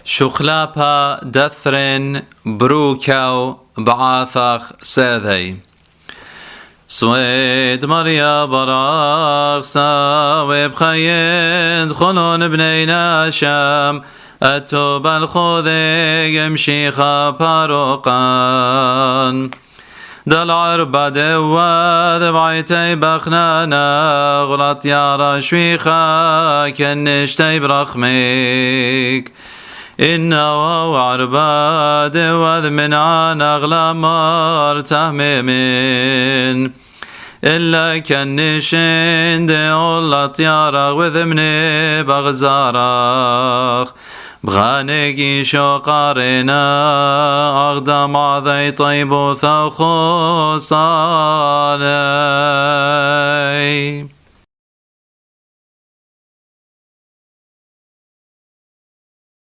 شخلاپا دثرن بروكاو بعاثاخ ساذي سويد مريا براغ ساوي بخيد خلون بنينا شام أتوب الخوذي يمشي باروقان دل عربة دواد بعيتي بخنانا غلط يا رشويخا كنشتي برخميك إنا وعربة دواد من عن أغلى مار تهميمين إلا كنشين دي غلط يا رغوذ مني بغزارخ بغانيكي شو قارنا أغدام عذي طيب ثوخو صالي